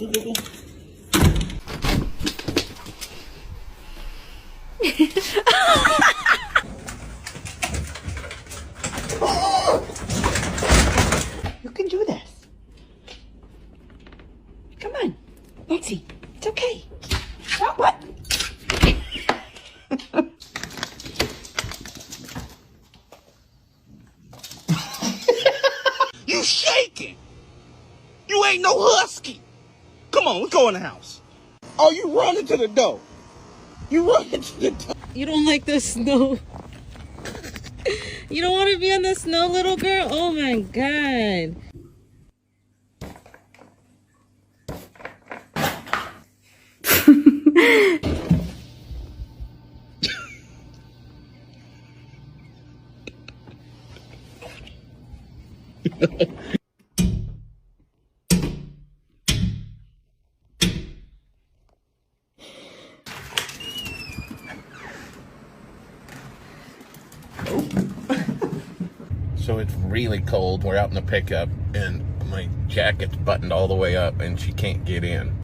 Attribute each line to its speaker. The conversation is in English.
Speaker 1: You can do this. Come on, Lexi. It's okay. Oh, what?
Speaker 2: You shaking. You ain't no husky. Come on, let's go in the house. Oh, you running to the door. You running to the door.
Speaker 3: You don't like the snow. You don't want to be on the snow, little girl? Oh my God.
Speaker 4: So it's really cold. We're out in the pickup, and my jacket's buttoned all the way up, and she can't get in.